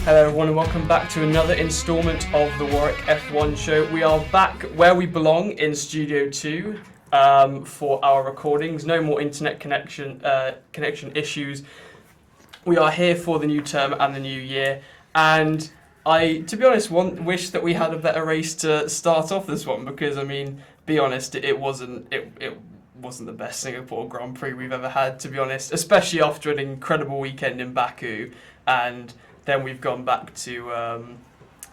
Hello everyone and welcome back to another instalment of the Warwick F1 Show. We are back where we belong in Studio 2 for our recordings. No more internet connection issues. We are here for the new term and the new year, and I, to be honest, wish that we had a better race to start off this one, because I mean, be honest, it wasn't the best Singapore Grand Prix we've ever had, to be honest, especially after an incredible weekend in Baku, and then we've gone back to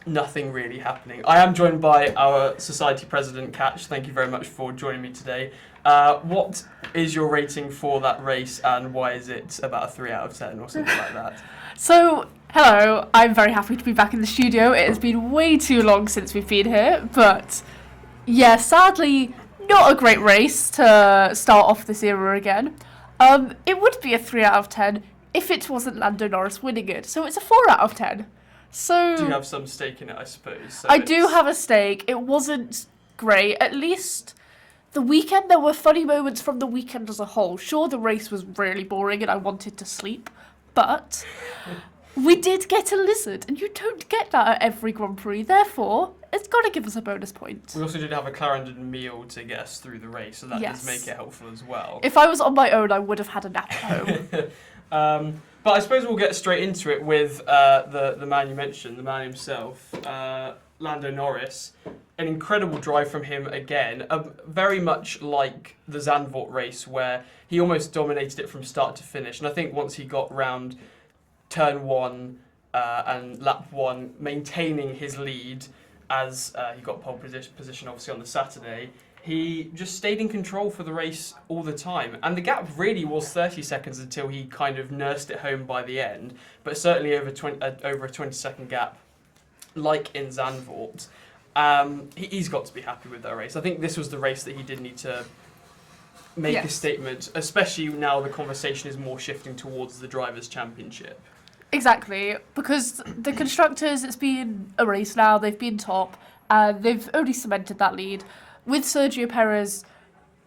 nothing really happening. I am joined by our society president, Katch. Thank you very much for joining me today. What is your rating for that race, and why is it about a 3 out of 10 or something like that? So, hello, I'm very happy to be back in the studio. It has been way too long since we've been here, but yeah, sadly, not a great race to start off this era again. It would be a 3 out of 10 if it wasn't Lando Norris winning it, so it's a 4 out of 10. So do you have some stake in it, I suppose? So I do have a stake. It wasn't great. At least the weekend, there were funny moments from the weekend as a whole. Sure, the race was really boring and I wanted to sleep, but we did get a lizard, and you don't get that at every Grand Prix. Therefore, it's got to give us a bonus point. We also did have a Clarendon meal to get us through the race, so that does make it helpful as well. If I was on my own, I would have had a nap at home. But I suppose we'll get straight into it with the man you mentioned, the man himself, Lando Norris. An incredible drive from him again, very much like the Zandvoort race, where he almost dominated it from start to finish. And I think once he got round turn 1 and lap 1, maintaining his lead as he got pole position obviously on the Saturday, he just stayed in control for the race all the time. And the gap really was 30 seconds until he kind of nursed it home by the end, but certainly over a 20-second gap, like in Zandvoort. He's got to be happy with that race. I think this was the race that he did need to make a statement, especially now the conversation is more shifting towards the Drivers' Championship. Exactly, because the constructors, it's been a race now, they've been top, and they've only cemented that lead. With Sergio Perez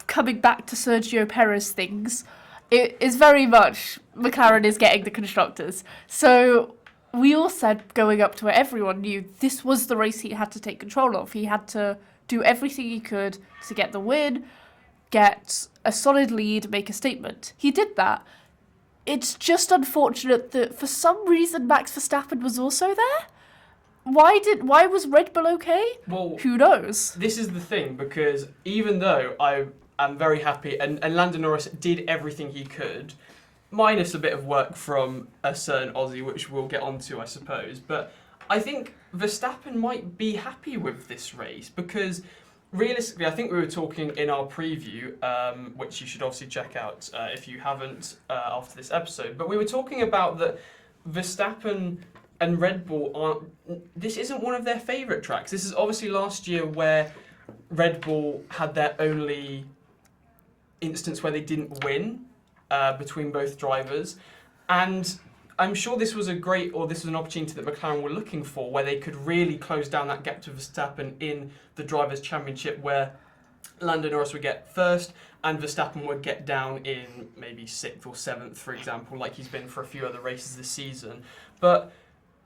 coming back to Sergio Perez things, it is very much McLaren is getting the constructors. So we all said going up to it, everyone knew this was the race he had to take control of. He had to do everything he could to get the win, get a solid lead, make a statement. He did that. It's just unfortunate that for some reason Max Verstappen was also there. Why was Red Bull okay? Well, who knows? This is the thing, because even though I am very happy, and Lando Norris did everything he could, minus a bit of work from a certain Aussie, which we'll get onto, I suppose, but I think Verstappen might be happy with this race, because realistically, I think we were talking in our preview, which you should obviously check out if you haven't after this episode, but we were talking about that Verstappen and Red Bull this isn't one of their favourite tracks. This is obviously last year where Red Bull had their only instance where they didn't win between both drivers. And I'm sure this was an opportunity that McLaren were looking for, where they could really close down that gap to Verstappen in the Drivers' Championship, where Lando Norris would get first and Verstappen would get down in maybe 6th or 7th, for example, like he's been for a few other races this season. But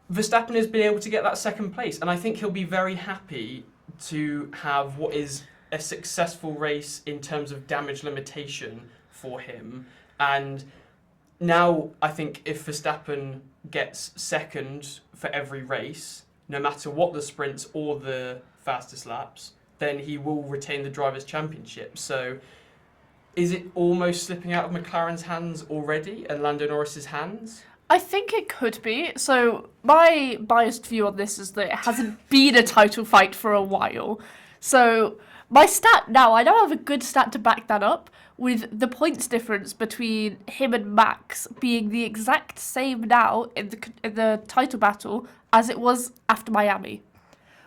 Verstappen has been able to get that second place, and I think he'll be very happy to have what is a successful race in terms of damage limitation for him. And now I think if Verstappen gets second for every race, no matter what the sprints or the fastest laps, then he will retain the Drivers' Championship. So is it almost slipping out of McLaren's hands already and Lando Norris's hands? I think it could be. So my biased view on this is that it hasn't been a title fight for a while. So my stat now, I now have a good stat to back that up, with the points difference between him and Max being the exact same now in the title battle as it was after Miami,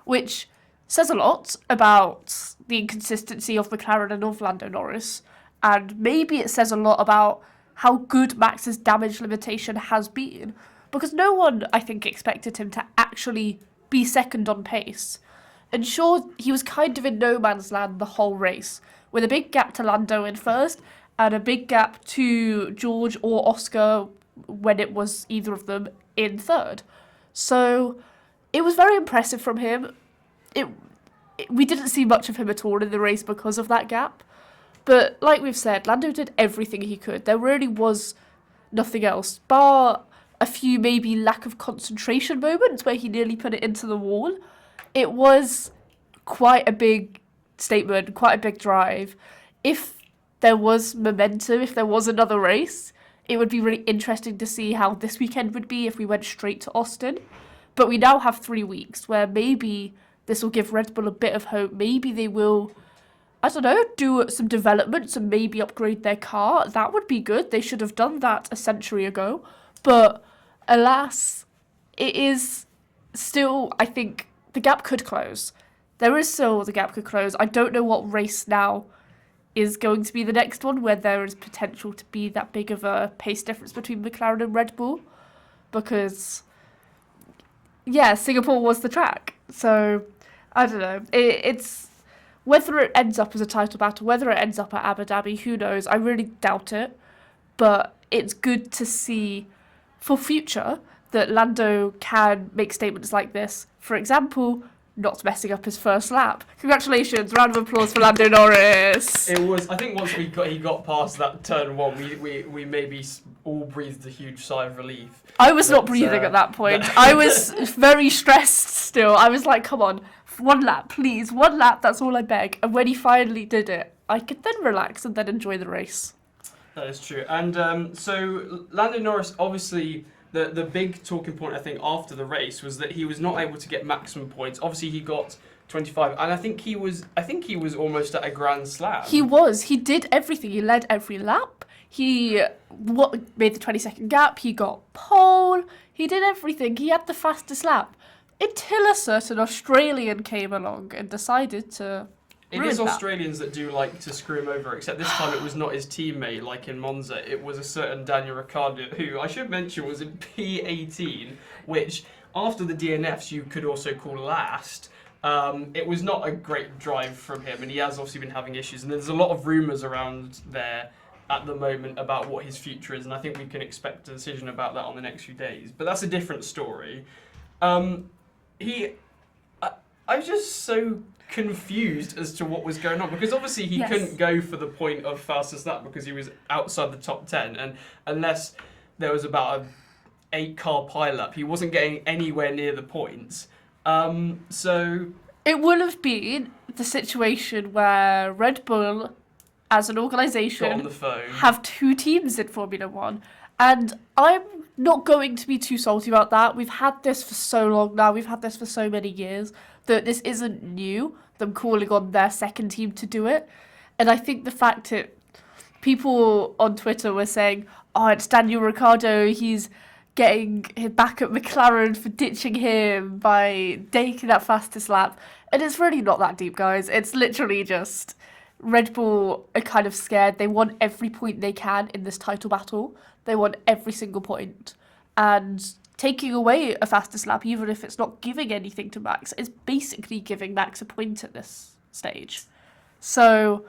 which says a lot about the inconsistency of McLaren and of Lando Norris, and maybe it says a lot about how good Max's damage limitation has been, because no one, I think, expected him to actually be second on pace. And sure, he was kind of in no man's land the whole race, with a big gap to Lando in first, and a big gap to George or Oscar when it was either of them in third. So it was very impressive from him. We didn't see much of him at all in the race because of that gap. But like we've said, Lando did everything he could. There really was nothing else, bar a few maybe lack of concentration moments where he nearly put it into the wall. It was quite a big statement, quite a big drive. If there was momentum, if there was another race, it would be really interesting to see how this weekend would be if we went straight to Austin. But we now have 3 weeks where maybe this will give Red Bull a bit of hope. Maybe they will, I don't know, do some developments and maybe upgrade their car. That would be good. They should have done that a century ago. But alas, it is still, I think, the gap could close. There is still the gap could close. I don't know what race now is going to be the next one where there is potential to be that big of a pace difference between McLaren and Red Bull. Because, yeah, Singapore was the track. So, I don't know. It's whether it ends up as a title battle, whether it ends up at Abu Dhabi, who knows? I really doubt it. But it's good to see for future that Lando can make statements like this. For example, not messing up his first lap. Congratulations, round of applause for Lando Norris. It was, I think once he got past that turn one, we maybe all breathed a huge sigh of relief. I was not breathing at that point. I was very stressed still. I was like, come on, 1 lap, please, 1 lap, that's all I beg. And when he finally did it, I could then relax and then enjoy the race. That is true. And so Lando Norris, obviously, the big talking point, I think, after the race was that he was not able to get maximum points. Obviously, he got 25, and I think he was almost at a Grand Slam. He was. He did everything. He led every lap. He made the 20-second gap. He got pole. He did everything. He had the fastest lap until a certain Australian came along and decided to. It is Australians that do like to screw him over, except this time it was not his teammate like in Monza. It was a certain Daniel Ricciardo, who I should mention was in P18, which after the DNFs you could also call last. It was not a great drive from him, and he has obviously been having issues. And there's a lot of rumours around there at the moment about what his future is, and I think we can expect a decision about that on the next few days. But that's a different story. I was just so confused as to what was going on, because obviously he couldn't go for the point of fastest lap because he was outside the top 10, and unless there was about a 8-car pileup, he wasn't getting anywhere near the points. So it would have been the situation where Red Bull, as an organisation, got on the phone, have 2 teams in Formula 1, and I'm not going to be too salty about that. We've had this for so long now, we've had this for so many years, that this isn't new, them calling on their second team to do it. And I think the fact that people on Twitter were saying, oh, it's Daniel Ricciardo, he's getting back at McLaren for ditching him by taking that fastest lap. And it's really not that deep, guys. It's literally just Red Bull are kind of scared. They want every point they can in this title battle. They want every single point. And taking away a fastest lap, even if it's not giving anything to Max, is basically giving Max a point at this stage. So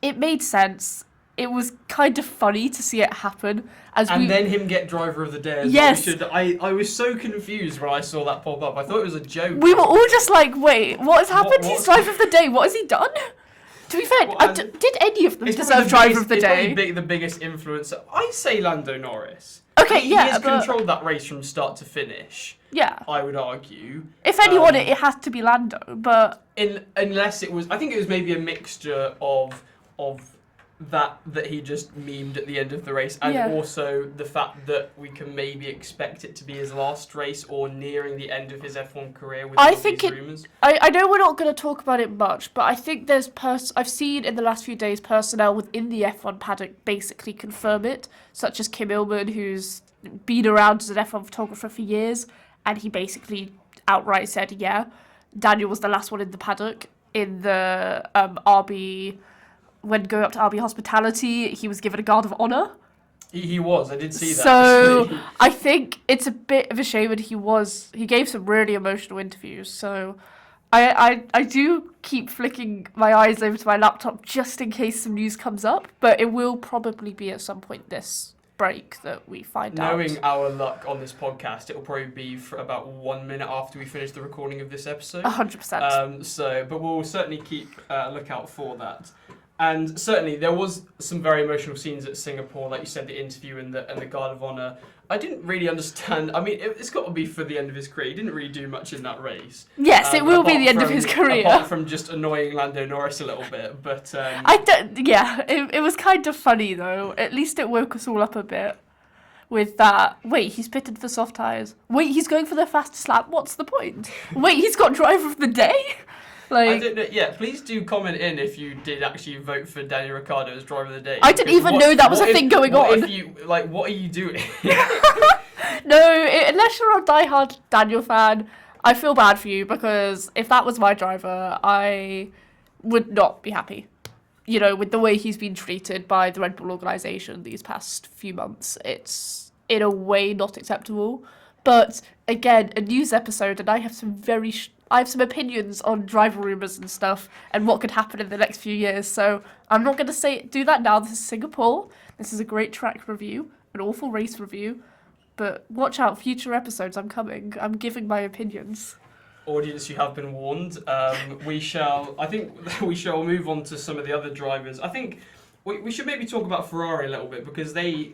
it made sense. It was kind of funny to see it happen. Then him get driver of the day as well. I was so confused when I saw that pop up. I thought it was a joke. We were all just like, wait, what has happened? He's driver of the day. What has he done? To be fair, did any of them deserve driver of the day? It's probably the biggest influencer. I say Lando Norris. Okay, he has controlled that race from start to finish. Yeah. I would argue. If anyone, it has to be Lando, but unless it was, I think it was maybe a mixture of that he just memed at the end of the race, and also the fact that we can maybe expect it to be his last race or nearing the end of his F1 career with all these rumours. I know we're not going to talk about it much, but I think there's I've seen in the last few days personnel within the F1 paddock basically confirm it, such as Kim Illman, who's been around as an F1 photographer for years, and he basically outright said, yeah, Daniel was the last one in the paddock in the RB. When going up to RB Hospitality, he was given a Guard of Honour. He was, I did see that. So I think it's a bit of a shame, and he gave some really emotional interviews. So I do keep flicking my eyes over to my laptop just in case some news comes up, but it will probably be at some point this break that we find out. Knowing our luck on this podcast, it will probably be for about 1 minute after we finish the recording of this episode. 100%. But we'll certainly keep a lookout for that. And certainly there was some very emotional scenes at Singapore, like you said, the interview and the Guard of Honour. I didn't really understand. I mean, it's got to be for the end of his career. He didn't really do much in that race. Yes, it will be the end of his career. Apart from just annoying Lando Norris a little bit. But it was kind of funny, though. At least it woke us all up a bit with that. Wait, he's pitted for soft tyres. Wait, he's going for the fastest lap. What's the point? Wait, he's got driver of the day? I don't know. Yeah, please do comment in if you did actually vote for Daniel Ricciardo as driver of the day. I didn't even know that was a thing going on. What are you doing? No, unless you're a diehard Daniel fan, I feel bad for you, because if that was my driver, I would not be happy. You know, with the way he's been treated by the Red Bull organisation these past few months, it's in a way not acceptable. But again, a news episode, and I have some opinions on driver rumours and stuff, and what could happen in the next few years. So I'm not going to do that now. This is Singapore. This is a great track review, an awful race review. But watch out, future episodes, I'm coming. I'm giving my opinions. Audience, you have been warned. We shall move on to some of the other drivers. I think we should maybe talk about Ferrari a little bit, because they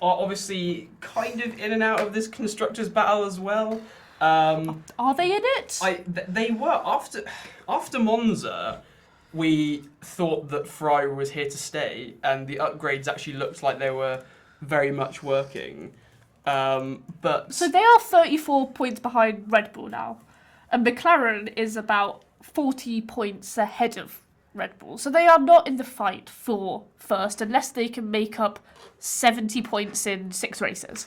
are obviously kind of in and out of this constructors battle as well. Are they in it? They were after Monza. We thought that Ferrari was here to stay, and the upgrades actually looked like they were very much working. But so they are 34 points behind Red Bull now, and McLaren is about 40 points ahead of Red Bull. So they are not in the fight for first unless they can make up 70 points in 6 races,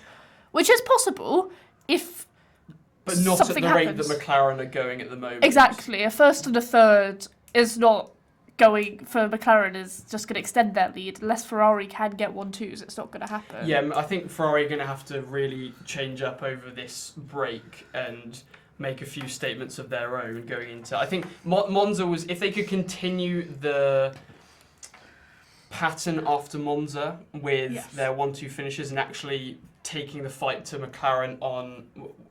which is possible if. But not at the rate that McLaren are going at the moment. Exactly. A first and a third is not going for McLaren, is just going to extend their lead. Unless Ferrari can get 1-2s, it's not going to happen. Yeah, I think Ferrari are going to have to really change up over this break and make a few statements of their own going into. I think Monza was, if they could continue the pattern after Monza with their 1-2 finishes and actually taking the fight to McLaren on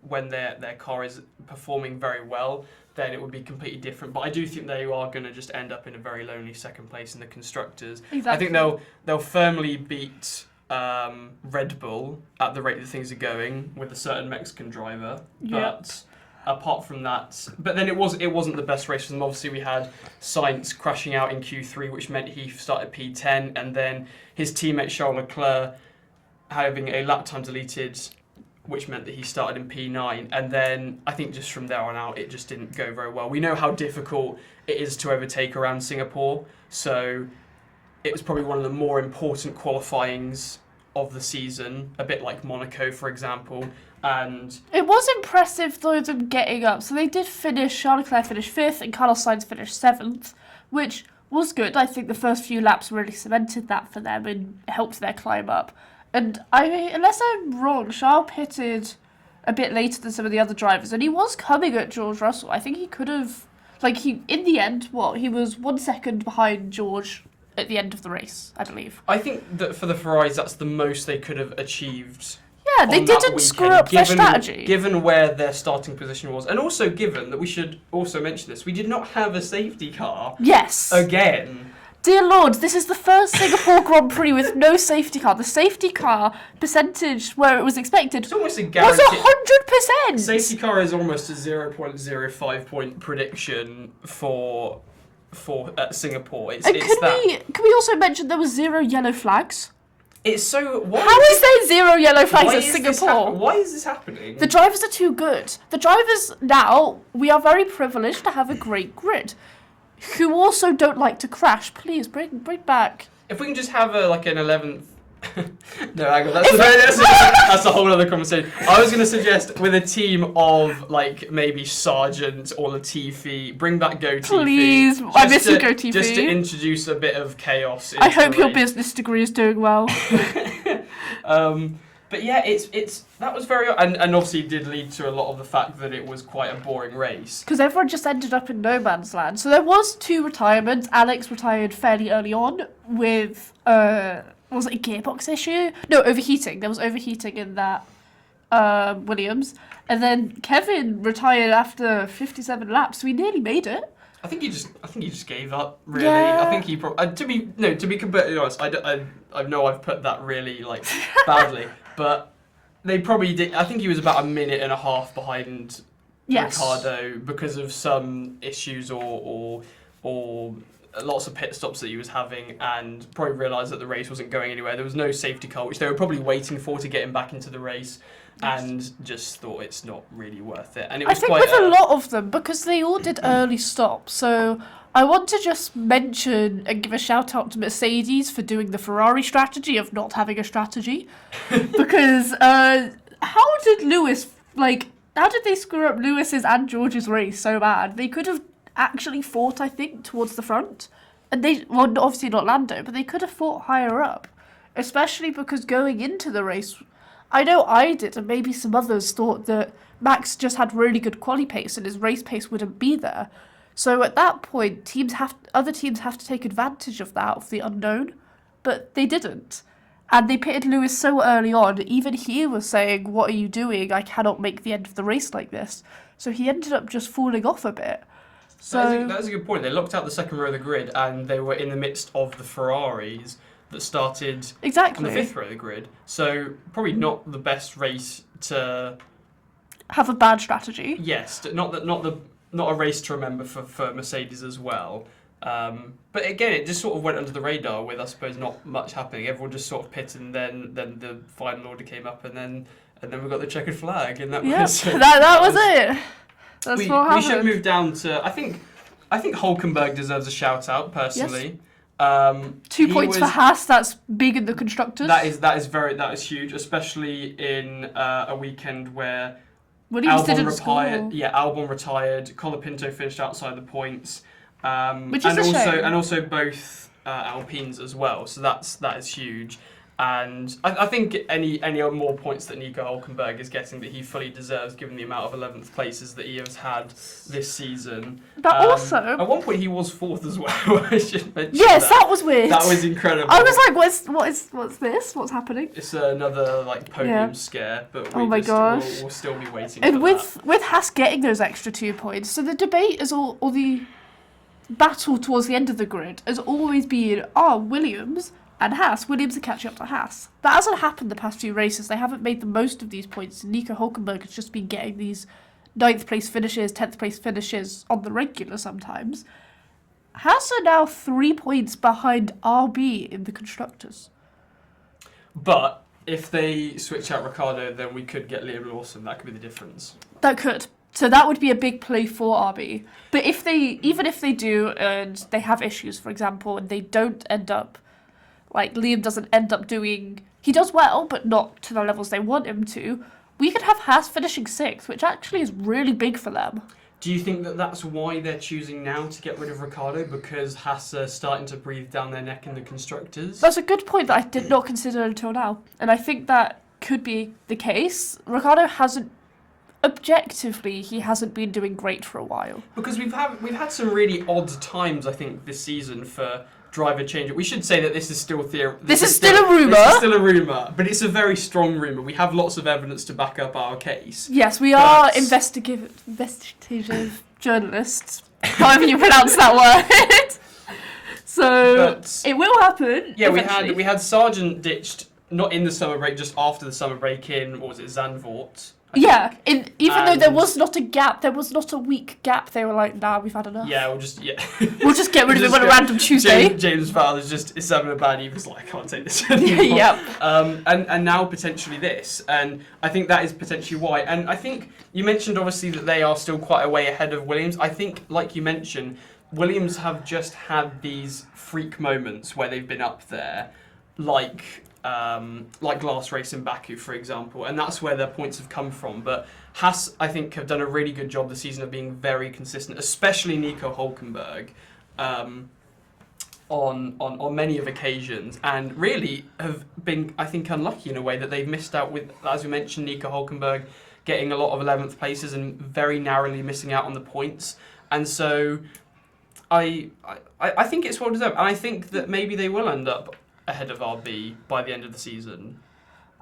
when their car is performing very well, then it would be completely different. But I do think they are going to just end up in a very lonely second place in the constructors. Exactly. I think they'll firmly beat Red Bull at the rate that things are going with a certain Mexican driver. But apart from that, but then it wasn't the best race for them. Obviously, we had Sainz crashing out in Q3, which meant he started P10, and then his teammate Charles Leclerc having a lap time deleted, which meant that he started in P9. And then I think just from there on out, it just didn't go very well. We know how difficult it is to overtake around Singapore, so it was probably one of the more important qualifyings of the season, a bit like Monaco, for example. And it was impressive, though, them getting up. So they did finish, Charles Leclerc finished 5th and Carlos Sainz finished 7th, which was good. I think the first few laps really cemented that for them and helped their climb up. And unless I'm wrong, Charles pitted a bit later than some of the other drivers, and he was coming at George Russell. I think he could have, in the end, he was 1 second behind George at the end of the race, I believe. I think that for the Ferraris, that's the most they could have achieved. Yeah, they didn't screw up their strategy. Given where their starting position was, and also given that we should also mention this, we did not have a safety car. Yes. Again. Dear Lord, this is the first Singapore Grand Prix with no safety car. The safety car percentage where it was expected it's almost a guarantee. Was 100%. Safety car is almost a 0.05 point prediction for Singapore. Can we also mention there was 0 yellow flags? It's so. How is there 0 yellow flags in Singapore? Why is this happening? The drivers are too good. The drivers now, we are very privileged to have a great grid. Who also don't like to crash. Please bring back. If we can just have an 11th. No, hang on. That's a whole other conversation. I was going to suggest with a team of maybe Sargent or Latifi, bring back Latifi. Please, I miss you, Latifi. Just to introduce a bit of chaos. I hope your business degree is doing well. But yeah, that was very, and obviously did lead to a lot of the fact that it was quite a boring race. Because everyone just ended up in no man's land. So there was 2 retirements. Alex retired fairly early on with was it a gearbox issue? No, overheating. There was overheating in that Williams. And then Kevin retired after 57 laps, so he nearly made it. I think he just gave up. Really, Yeah. I think he probably. To be completely honest, I know I've put that really like badly, but they probably did. I think he was about a minute and a half behind Ricciardo because of some issues or lots of pit stops that he was having, and probably realised that the race wasn't going anywhere. There was no safety car, which they were probably waiting for to get him back into the race. And just thought it's not really worth it. And it was I think quite with a lot of them, because they all did early stops, so I want to just mention and give a shout out to Mercedes for doing the Ferrari strategy of not having a strategy. Because how did they screw up Lewis's and George's race so bad? They could have actually fought, I think, towards the front. And obviously not Lando, but they could have fought higher up. Especially because going into the race, I know I did, and maybe some others thought that Max just had really good quali pace and his race pace wouldn't be there. So at that point, other teams have to take advantage of that, of the unknown, but they didn't. And they pitted Lewis so early on, even he was saying, "What are you doing? I cannot make the end of the race like this." So he ended up just falling off a bit. So that is a good point. They locked out the second row of the grid, and they were in the midst of the Ferraris that started exactly on the fifth row of the grid. So probably not the best race to have a bad strategy. Yes, not a race to remember for Mercedes as well. But again, it just sort of went under the radar with, I suppose, not much happening. Everyone just sort of pitted, and then the final order came up, and then we got the checkered flag, and that was that was it. That's what happened. We should move down to I think Hulkenberg deserves a shout out personally. Yes. 2 points for Haas. That's big in the constructors. That is huge, especially in a weekend where Williams Albon didn't retired. score. Yeah, Albon retired. Colapinto finished outside the points, which is a shame. And also both Alpines as well. So that is huge. And I think any more points that Nico Hulkenberg is getting that he fully deserves, given the amount of 11th places that he has had this season. But also, at one point he was 4th as well. I should mention that was weird. That was incredible. I was like, what's this? What's happening? It's another podium scare, but we'll still be waiting. And for with Haas getting those extra 2 points, so the debate is or the battle towards the end of the grid has always been, Williams and Haas. Williams are catching up to Haas. That hasn't happened the past few races. They haven't made the most of these points. Nico Hulkenberg has just been getting these 9th place finishes, 10th place finishes on the regular sometimes. Haas are now 3 points behind RB in the constructors. But if they switch out Ricciardo, then we could get Liam Lawson. That could be the difference. That could. So that would be a big play for RB. But even if they do, and they have issues, for example, and they don't end up, Liam doesn't end up doing... He does well, but not to the levels they want him to. We could have Haas finishing 6th, which actually is really big for them. Do you think that that's why they're choosing now to get rid of Ricciardo? Because Haas are starting to breathe down their neck in the constructors? That's a good point that I did not consider until now. And I think that could be the case. Ricciardo hasn't... Objectively, he hasn't been doing great for a while. Because we've had some really odd times, I think, this season for driver change. We should say that this is still theory. This is still a rumour. This is still a rumour, but it's a very strong rumour. We have lots of evidence to back up our case. Yes, we are investigative journalists. However you pronounce that word. So it will happen. Yeah, eventually. we had Sargent ditched not in the summer break, just after the summer break in Zandvoort. Yeah, even though there was not a gap, there was not a week gap, they were like, nah, we've had enough. Yeah, we'll just get rid of it on a random Tuesday. James Fowler's is having a bad, he was like, I can't take this anymore. Yep. And now potentially this, and I think that is potentially why. And I think you mentioned obviously that they are still quite a way ahead of Williams. I think, like you mentioned, Williams have just had these freak moments where they've been up there, like last race in Baku, for example, and that's where their points have come from. But Haas, I think, have done a really good job this season of being very consistent, especially Nico Hulkenberg, on many of occasions, and really have been, I think, unlucky in a way that they've missed out with, as we mentioned, Nico Hulkenberg getting a lot of 11th places and very narrowly missing out on the points. And so I think it's well deserved, and I think that maybe they will end up ahead of RB by the end of the season?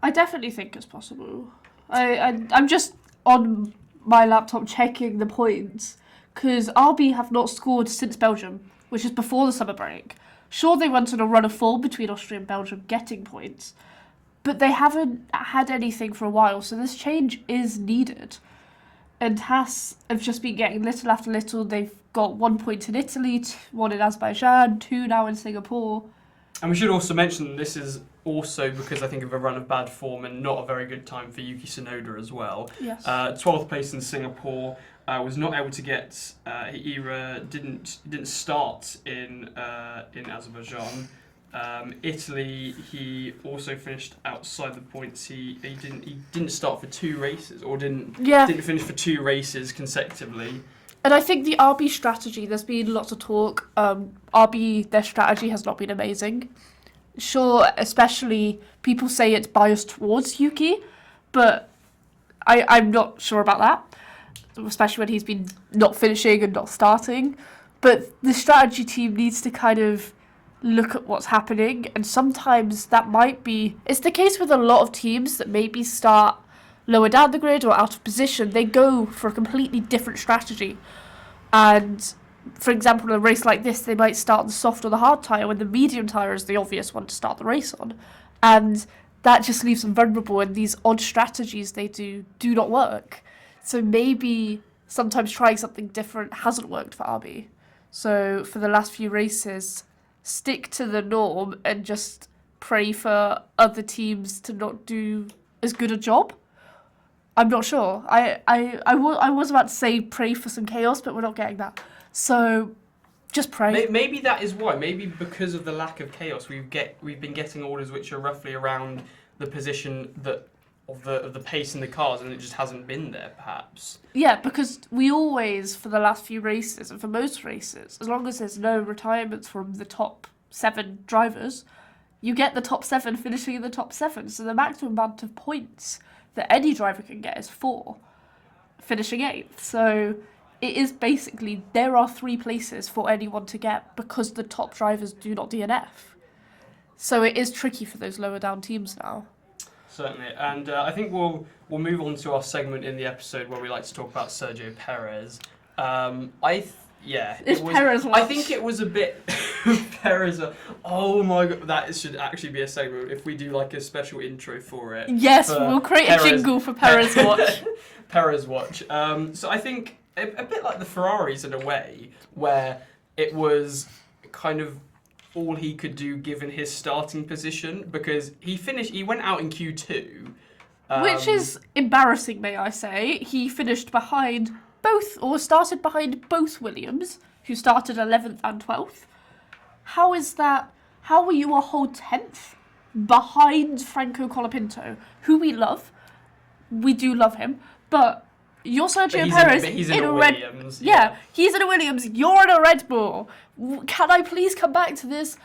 I definitely think it's possible. I'm just on my laptop checking the points because RB have not scored since Belgium, which is before the summer break. Sure, they went on a run of form between Austria and Belgium getting points, but they haven't had anything for a while, so this change is needed. And Haas have just been getting little after little. They've got 1 point in Italy, 1 in Azerbaijan, 2 now in Singapore. And we should also mention this is also because I think of a run of bad form and not a very good time for Yuki Tsunoda as well. Yes. 12th place in Singapore, was not able to get. He didn't start in Azerbaijan. Italy, he also finished outside the points. He didn't start for 2 races, or didn't finish for 2 races consecutively. And I think the RB strategy, there's been lots of talk. RB, their strategy has not been amazing. Sure, especially people say it's biased towards Yuki, but I'm not sure about that, especially when he's been not finishing and not starting. But the strategy team needs to kind of look at what's happening, and sometimes that might be... It's the case with a lot of teams that maybe start lower down the grid or out of position. They go for a completely different strategy. And, for example, in a race like this, they might start on the soft or the hard tyre when the medium tyre is the obvious one to start the race on. And that just leaves them vulnerable, and these odd strategies they do not work. So maybe sometimes trying something different hasn't worked for RB. So for the last few races, stick to the norm and just pray for other teams to not do as good a job. I'm not sure. I was about to say pray for some chaos, but we're not getting that. So just pray. Maybe that is why. Maybe because of the lack of chaos, we've been getting orders which are roughly around the position of the pace in the cars, and it just hasn't been there, perhaps. Yeah, because we always, for the last few races, and for most races, as long as there's no retirements from the top 7 drivers, you get the top 7 finishing in the top 7. So the maximum amount of points that any driver can get is 4, finishing 8th. So it is basically, there are 3 places for anyone to get because the top drivers do not DNF. So it is tricky for those lower down teams now. Certainly, and I think we'll move on to our segment in the episode where we like to talk about Sergio Perez. Perez watch. I think it was a bit Perez. Oh my god, that should actually be a segment if we do like a special intro for it. Yes, we'll create a jingle for Perez Watch. Perez Watch. So I think a bit like the Ferraris in a way, where it was kind of all he could do given his starting position, because he went out in Q2. Which is embarrassing, may I say. He finished behind started behind both Williams, who started 11th and 12th. How is that? How were you a whole 10th behind Franco Colapinto, who we love? We do love him, but you're Sergio Perez he's in a Williams. Yeah, he's in a Williams. You're in a Red Bull. Can I please come back to this?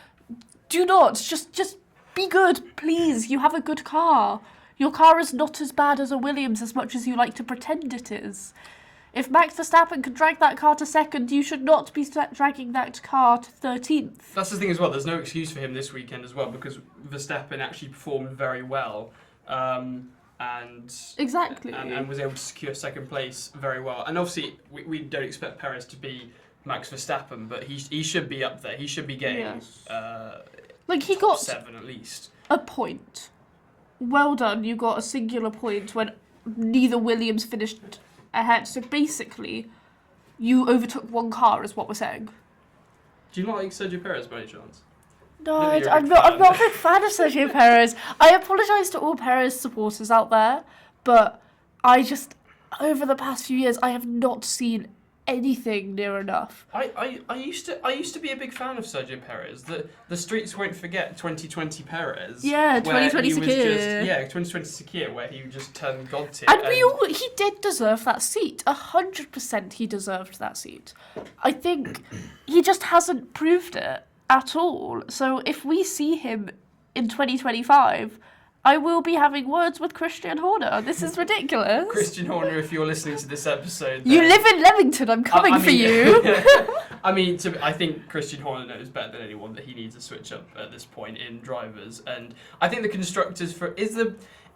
Do not. Just be good, please. You have a good car. Your car is not as bad as a Williams as much as you like to pretend it is. If Max Verstappen could drag that car to 2nd, you should not be dragging that car to 13th. That's the thing as well. There's no excuse for him this weekend as well, because Verstappen actually performed very well. Exactly. And was able to secure 2nd place very well. And obviously, we don't expect Perez to be Max Verstappen, but he should be up there. He should be getting he got 7 at least. A point. Well done. You got a singular point when neither Williams finished ahead. So basically, you overtook one car, is what we're saying. Do you not like Sergio Perez by any chance? No, I'm not a big fan of Sergio Perez. I apologise to all Perez supporters out there, but over the past few years, I have not seen anything near enough. I used to be a big fan of Sergio Perez. The streets won't forget 2020 Perez. Yeah, 2020 Sakir. 2020 Sakir, where he just turned God tier. And he did deserve that seat. 100% he deserved that seat. I think he just hasn't proved it at all. So if we see him in 2025, I will be having words with Christian Horner. This is ridiculous. Christian Horner, if you're listening to this episode... You live in Leamington, I'm coming for you. I mean, I think Christian Horner knows better than anyone that he needs to switch up at this point in drivers. And I think the constructors for...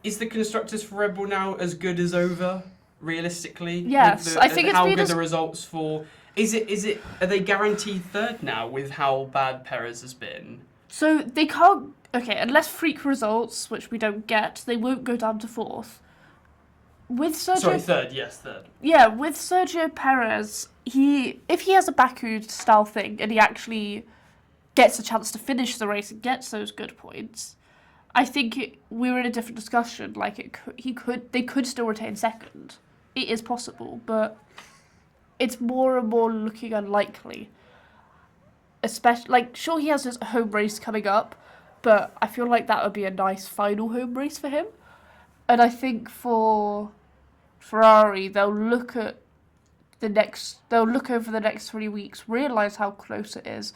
Is the constructors for Red Bull now as good as over, realistically? Yes, I think it's how been good the results for... Are they guaranteed third now with how bad Perez has been? So they can't... Okay, unless freak results, which we don't get, they won't go down to fourth. With Sergio... Sorry, third, yes, third. Yeah, with Sergio Perez, if he has a Baku-style thing and he actually gets a chance to finish the race and gets those good points, I think we're in a different discussion. Like, they could still retain second. It is possible, but it's more and more looking unlikely. Especially, like, sure, he has his home race coming up, but I feel like that would be a nice final home race for him. And I think for Ferrari, they'll look over the next 3 weeks, realise how close it is,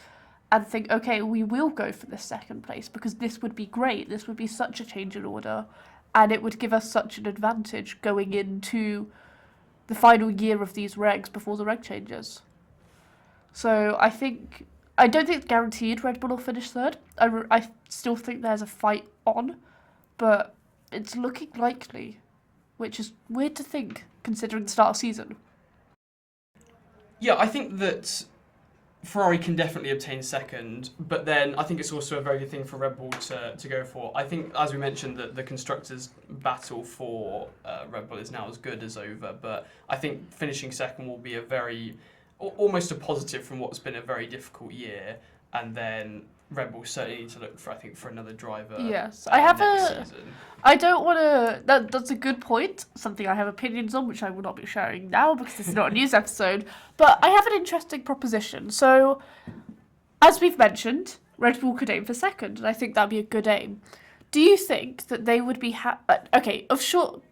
and think, okay, we will go for the second place because this would be great. This would be such a change in order, and it would give us such an advantage going into the final year of these regs before the reg changes. So I don't think it's guaranteed Red Bull will finish third. I still think there's a fight on, but it's looking likely, which is weird to think considering the start of season. Yeah, I think that Ferrari can definitely obtain second, but then I think it's also a very good thing for Red Bull to go for. I think, as we mentioned, that the constructors' battle for Red Bull is now as good as over, but I think finishing second will be almost a positive from what's been a very difficult year, and then Red Bull certainly need to look for another driver. Yes, next season. I don't want to. That's a good point. Something I have opinions on, which I will not be sharing now because this is not a news episode. But I have an interesting proposition. So, as we've mentioned, Red Bull could aim for second, and I think that'd be a good aim. Do you think that they would be okay? Of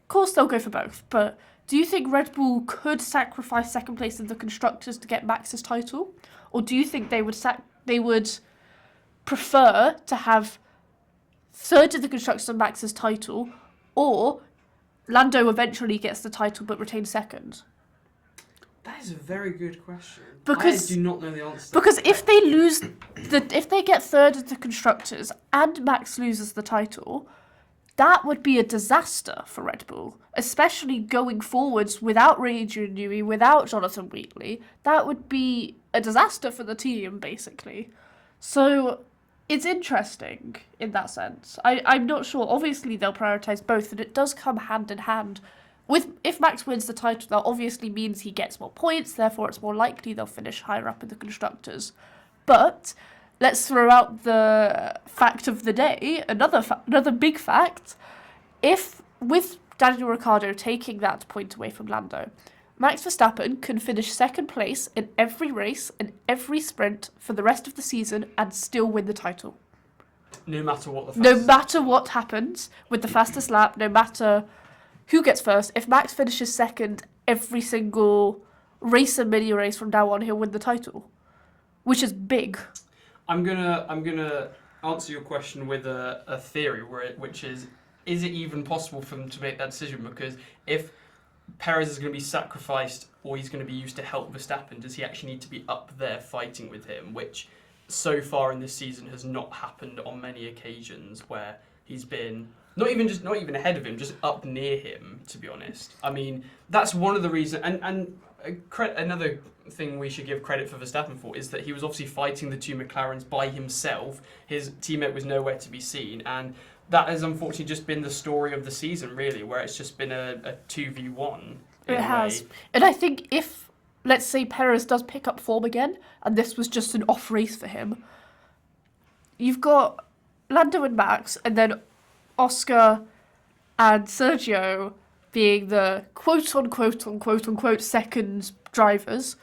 course they'll go for both, but do you think Red Bull could sacrifice second place in the constructors to get Max's title, or do you think they would prefer to have third in the constructors and Max's title, or Lando eventually gets the title but retains second? That is a very good question. Because I do not know the answer. Because if they get third in the constructors and Max loses the title, that would be a disaster for Red Bull, especially going forwards without Adrian Newey, without Jonathan Wheatley. That would be a disaster for the team, basically. So it's interesting in that sense. I'm not sure. Obviously, they'll prioritise both, and it does come hand in hand. If Max wins the title, that obviously means he gets more points, therefore it's more likely they'll finish higher up in the constructors. But let's throw out the fact of the day, another big fact. If, with Daniel Ricciardo taking that point away from Lando, Max Verstappen can finish second place in every race and every sprint for the rest of the season and still win the title. No matter what No matter what happens with the fastest lap, no matter who gets first, if Max finishes second every single race and mini race from now on, he'll win the title, which is big. I'm gonna answer your question with a theory which is it even possible for them to make that decision? Because if Perez is going to be sacrificed or he's going to be used to help Verstappen, does he actually need to be up there fighting with him? Which so far in this season has not happened on many occasions, where he's been not even ahead of him, just up near him, to be honest. I mean, that's one of the reasons. And another thing we should give credit for Verstappen for is that he was obviously fighting the two McLarens by himself. His teammate was nowhere to be seen, and that has unfortunately just been the story of the season, really, where it's just been a 2v1. It has. And I think if, let's say, Perez does pick up form again, and this was just an off race for him, you've got Lando and Max, and then Oscar and Sergio being the quote-unquote second drivers.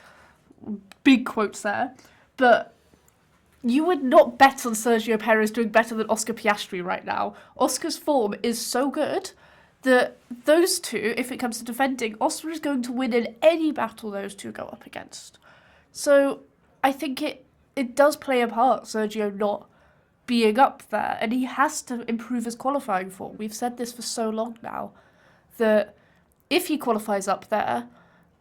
Big quotes there. But you would not bet on Sergio Perez doing better than Oscar Piastri right now. Oscar's form is so good that those two, if it comes to defending, Oscar is going to win in any battle those two go up against. So I think it does play a part, Sergio not being up there, and he has to improve his qualifying form. We've said this for so long now, that if he qualifies up there,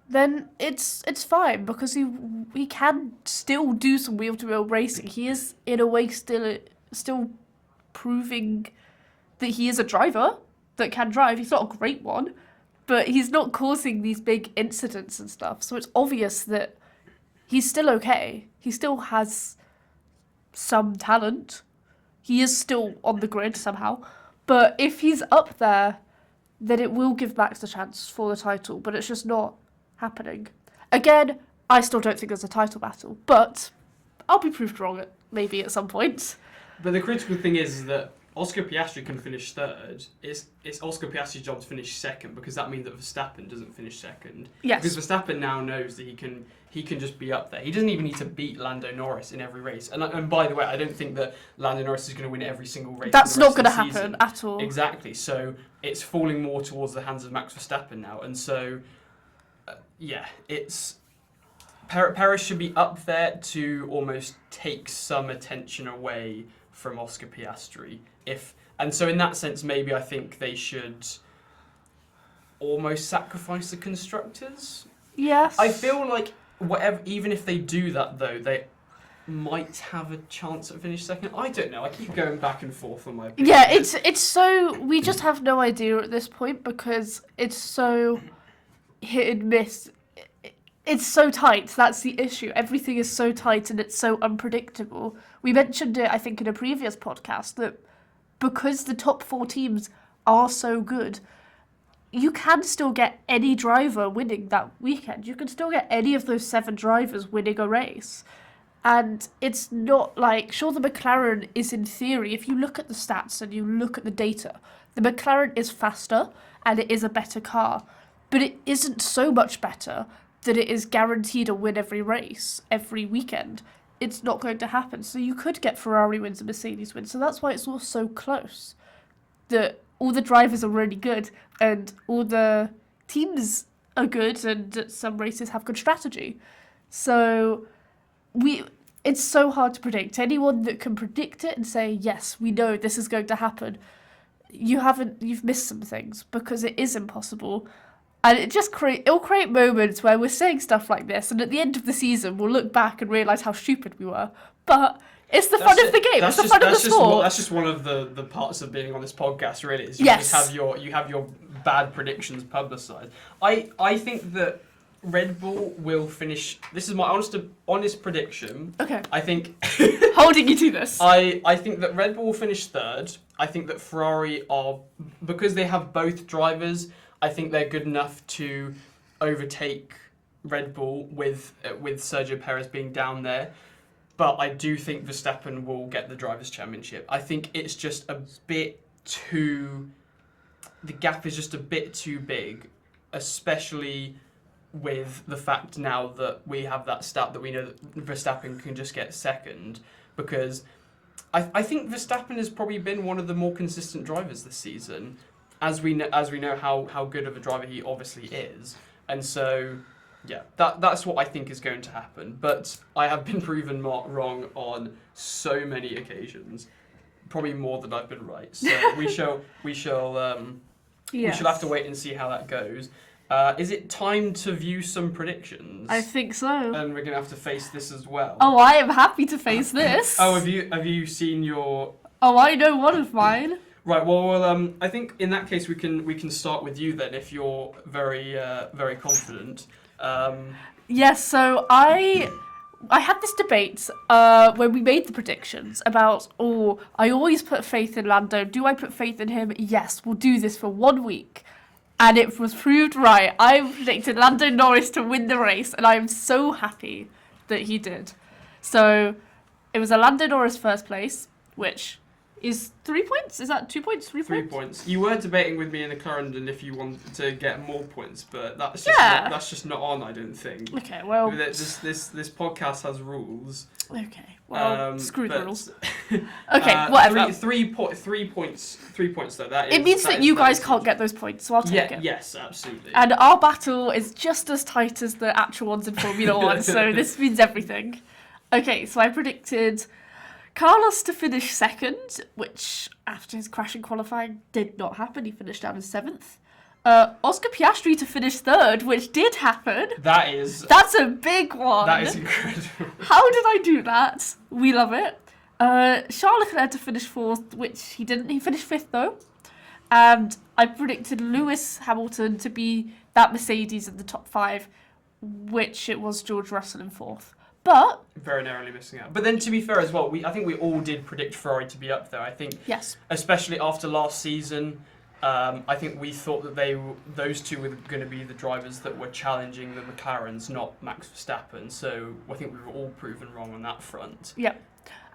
then it's fine, because he can still do some wheel-to-wheel racing. He is, in a way, still proving that he is a driver that can drive. He's not a great one, but he's not causing these big incidents and stuff. So it's obvious that he's still okay. He still has some talent. He is still on the grid somehow. But if he's up there, then it will give Max the chance for the title, but it's just not happening. Again, I still don't think there's a title battle, but I'll be proved wrong maybe at some point. But the critical thing is that Oscar Piastri can finish third. It's Oscar Piastri's job to finish second, because that means that Verstappen doesn't finish second. Yes. Because Verstappen now knows that he can just be up there. He doesn't even need to beat Lando Norris in every race. And by the way, I don't think that Lando Norris is going to win every single race. That's not going to happen happen at all. Exactly. So it's falling more towards the hands of Max Verstappen now. And so, it's Perez should be up there to almost take some attention away from Oscar Piastri. And so in that sense, maybe I think they should almost sacrifice the constructors. Yes. I feel like even if they do that though, they might have a chance at finish second. I don't know. I keep going back and forth on my opinion. Yeah, it's so, we just have no idea at this point, because it's so hit and miss. It's so tight. That's the issue. Everything is so tight and it's so unpredictable. We mentioned it, I think, in a previous podcast, that because the top 4 teams are so good, you can still get any driver winning that weekend. You can still get any of those 7 drivers winning a race. And it's not like, sure, the McLaren is, in theory, if you look at the stats and you look at the data, the McLaren is faster and it is a better car. But it isn't so much better that it is guaranteed a win every race, every weekend. It's not going to happen. So you could get Ferrari wins and Mercedes wins. So that's why it's all so close. That all the drivers are really good and all the teams are good, and some races have good strategy. So it's so hard to predict. Anyone that can predict it and say, yes, we know this is going to happen, you've missed some things, because it is impossible. And it'll create moments where we're saying stuff like this, and at the end of the season, we'll look back and realise how stupid we were. But it's the fun of the game. It's the fun of the sport. That's just one of the parts of being on this podcast, really. Is you yes. just have your bad predictions publicised. I think that Red Bull will finish. This is my honest prediction. Okay. I think holding you to this. I think that Red Bull will finish third. I think that Ferrari are, because they have both drivers, I think they're good enough to overtake Red Bull with Sergio Perez being down there. But I do think Verstappen will get the Drivers' Championship. I think it's just a bit too... The gap is just a bit too big, especially with the fact now that we have that stat that we know that Verstappen can just get second, because I think Verstappen has probably been one of the more consistent drivers this season, as we know how good of a driver he obviously is. And so, yeah, that's what I think is going to happen. But I have been proven wrong on so many occasions, probably more than I've been right. So we shall have to wait and see how that goes. Is it time to view some predictions? I think so. And we're going to have to face this as well. Oh, I am happy to face this. Oh, have you seen your... Oh, I know one of mine. Right, well, I think in that case we can start with you then, if you're very very confident. Yes, so I had this debate when we made the predictions about, I always put faith in Lando. Do I put faith in him? Yes, we'll do this for 1 week. And it was proved right. I predicted Lando Norris to win the race, and I am so happy that he did. So it was a Lando Norris first place, which is 3 points? Is that 2 points? 3 points? 3 points. You were debating with me in the Clarendon if you wanted to get more points, but that's just not on, I don't think. Okay, well... This podcast has rules. Okay, well, screw the rules. Okay, whatever. 3 points though. That is, it means that you guys can't get those points, so I'll take it. Yes, absolutely. And our battle is just as tight as the actual ones in Formula 1, so this means everything. Okay, so I predicted Carlos to finish second, which after his crash in qualifying did not happen. He finished down in 7th. Oscar Piastri to finish third, which did happen. That's a big one. That is incredible. How did I do that? We love it. Charles Leclerc to finish fourth, which he didn't. He finished fifth though. And I predicted Lewis Hamilton to be that Mercedes in the top 5, which it was George Russell in fourth. But very narrowly missing out. But then, to be fair as well, I think we all did predict Ferrari to be up there. I think, yes, especially after last season, I think we thought that those two were going to be the drivers that were challenging the McLarens, not Max Verstappen. So I think we were all proven wrong on that front. Yep.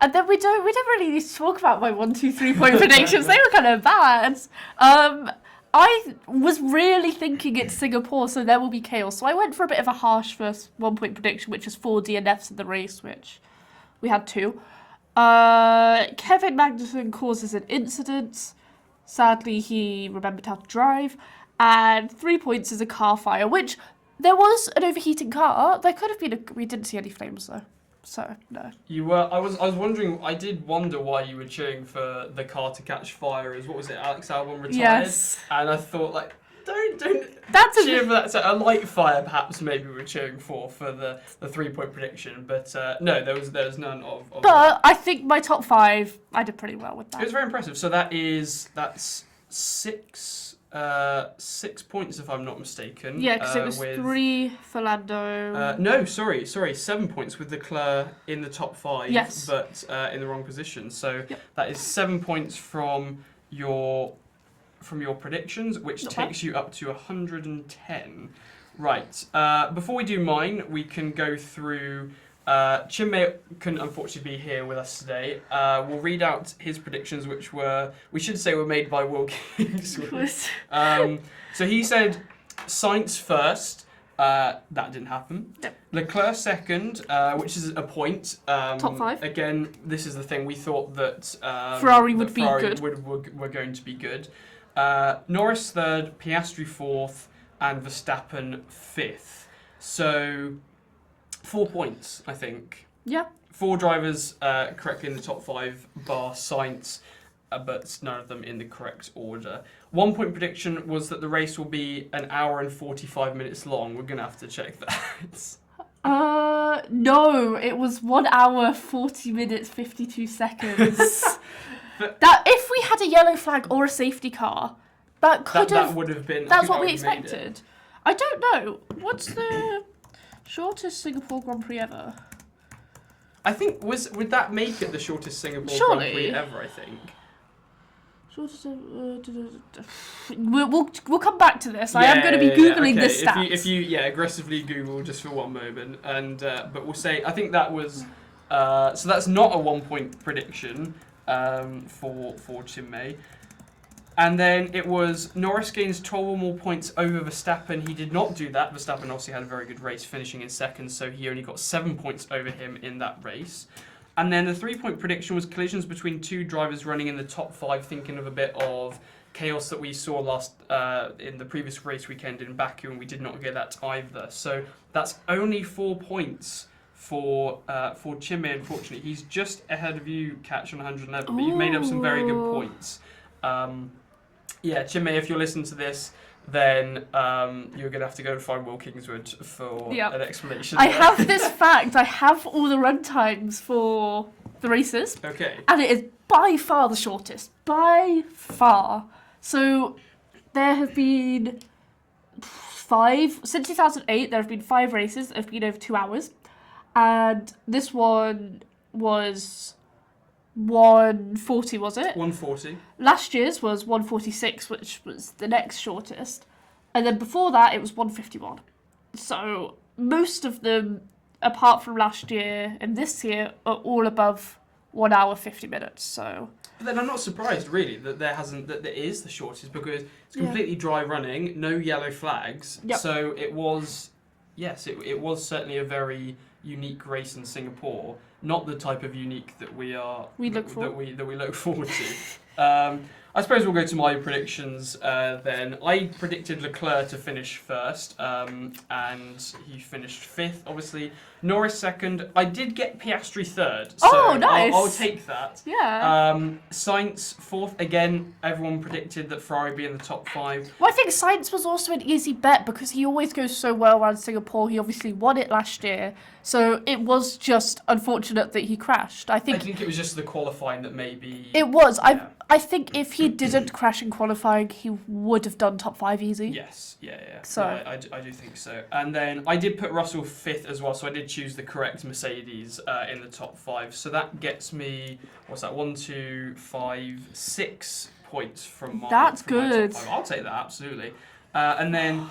And then we don't really need to talk about my 1, 2, 3 point predictions. They were kind of bad. I was really thinking it's Singapore, so there will be chaos. So I went for a bit of a harsh first 1 point prediction, which was 4 DNFs in the race, which we had 2. Kevin Magnussen causes an incident. Sadly, he remembered how to drive. And 3 points is a car fire, which there was an overheating car. There could have been we didn't see any flames though. So, no. You were. I was wondering. I did wonder why you were cheering for the car to catch fire. What was it? Alex Albon retired. Yes. And I thought, like, don't. That's cheer for that. So a light fire, perhaps. Maybe we were cheering for the 3 point prediction. But no, there was none of. But I think my top 5, I did pretty well with that. It was very impressive. So that's 6 points, if I'm not mistaken. Yeah, because it was 3 for Lando. No, sorry, 7 points with Leclerc in the top 5, yes, but in the wrong position. So yep, that is 7 points from your predictions, which takes you up to 110. Right. Before we do mine, we can go through. Chinmay couldn't unfortunately be here with us today. We'll read out his predictions, which were made by Will Kings. So he said Sainz first. That didn't happen. Yep. Leclerc second, which is a point. Top 5. Again, this is the thing. We thought that Ferrari would be good. Were going to be good. Norris third, Piastri fourth, and Verstappen fifth. So 4 points, I think. Yeah. 4 drivers correctly in the top 5, bar Sainz, but none of them in the correct order. 1 point prediction was that the race will be an hour and 45 minutes long. We're going to have to check that. No, it was 1 hour, 40 minutes, 52 seconds. That if we had a yellow flag or a safety car, that would have been. That's what we expected. I don't know. What's the shortest Singapore Grand Prix ever? I think would that make it the shortest Singapore Surely. Grand Prix ever? I think. Shortest. We'll come back to this. I am going to be googling this stats. If you aggressively Google just for one moment, and but we'll say I think that was so that's not a 1 point prediction for Chinmay. And then it was Norris gains 12 or more points over Verstappen. He did not do that. Verstappen obviously had a very good race, finishing in second, so he only got 7 points over him in that race. And then the 3 point prediction was collisions between 2 drivers running in the top 5, thinking of a bit of chaos that we saw in the previous race weekend in Baku, and we did not get that either. So that's only 4 points for Chinmay, unfortunately. He's just ahead of you, Katch, on 111, but you've made up some very good points. Yeah, Chinmay, if you're listening to this, then you're going to have to go and find Will Kingswood for an explanation. I have this fact. I have all the run times for the races. Okay. And it is by far the shortest. By far. So there have been 5. Since 2008, there have been 5 races that have been over 2 hours. And this one was 140, was it? 140. Last year's was 146, which was the next shortest. And then before that, it was 151. So most of them, apart from last year and this year, are all above 1 hour, 50 minutes. So. But then I'm not surprised, really, that there is the shortest, because it's completely dry running, no yellow flags. Yep. So it was, it was certainly a very unique race in Singapore. Not the type of unique that we look forward to. I suppose we'll go to my predictions then. I predicted Leclerc to finish first, and he finished fifth, obviously. Norris second. I did get Piastri third, so Oh, nice. I'll take that. Yeah. Sainz fourth. Again, everyone predicted that Ferrari would be in the top 5. Well, I think Sainz was also an easy bet because he always goes so well around Singapore. He obviously won it last year. So it was just unfortunate that he crashed. I think it was just the qualifying that maybe... it was. Yeah. I think if he didn't crash in qualifying, he would have done top 5 easy. Yes, yeah. So No, I do think so. And then I did put Russell fifth as well, so I did choose the correct Mercedes in the top 5. So that gets me, what's that, 1, 2, 5, 6 points from my That's from my good. top 5. I'll take that, absolutely. And then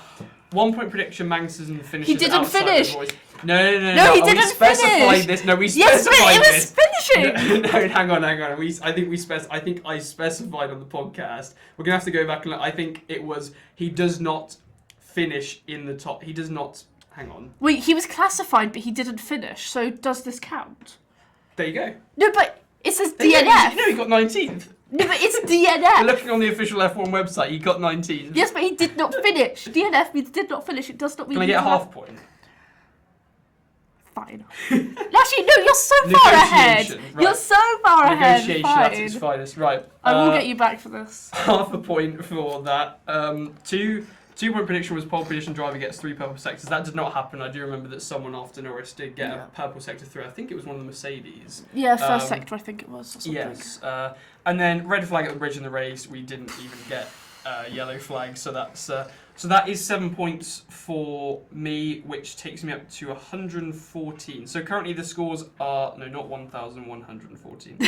1 point prediction, Magnussen finishes He didn't outside finish. the voice. No, No, he didn't we specified finish. this. No, we yes, but specified it this. was finishing. No, hang on. I think I specified on the podcast. We're gonna have to go back and look. I think it was he does not finish in the top. He does not. Hang on. Wait, he was classified, but he didn't finish. So does this count? There you go. No, but it says There you go. DNF. No, he got 19th. No, but it's DNF. Looking on the official F1 website, he got 19th. Yes, but he did not finish. DNF means did not finish. It does not mean. Can I get a half point? Fine. Actually, no, you're so far ahead. Right. You're so far ahead. Negotiation Fine. at its finest. Right. I will get you back for this. Half a point for that. 2-point prediction was pole position driver gets 3 purple sectors. That did not happen. I do remember that someone after Norris did get a purple sector 3. I think it was one of the Mercedes. Yeah, first sector, I think it was. Or something. Yes. And then red flag at the bridge in the race. We didn't even get yellow flag. So that's so that is 7 points for me, which takes me up to 114. So currently the scores are not 1,114.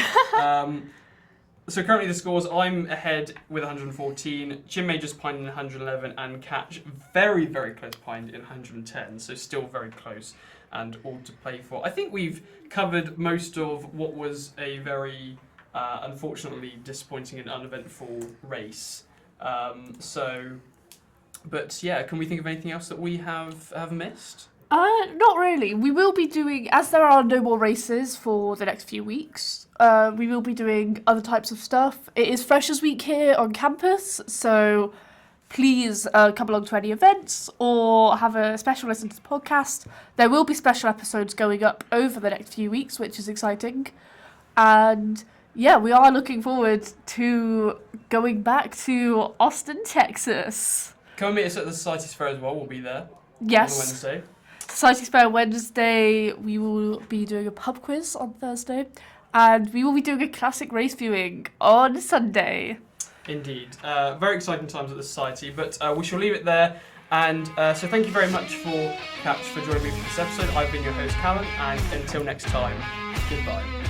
So currently the scores, I'm ahead with 114, Jim May just pined in 111, and Katch very, very close pined in 110, so still very close and all to play for. I think we've covered most of what was a very, unfortunately, disappointing and uneventful race. But yeah, can we think of anything else that we have missed? Not really. We will be doing, as there are no more races for the next few weeks, we will be doing other types of stuff. It is Freshers Week here on campus, so please come along to any events or have a special listen to the podcast. There will be special episodes going up over the next few weeks, which is exciting. And yeah, we are looking forward to going back to Austin, Texas. Come and meet us at the Society Fair as well. We'll be there Yes. on Wednesday. Society Fair Wednesday, we will be doing a pub quiz on Thursday, and we will be doing a classic race viewing on Sunday. Indeed. Very exciting times at the Society, but we shall leave it there. And so thank you very much for Katch for joining me for this episode. I've been your host, Callum, and until next time, goodbye.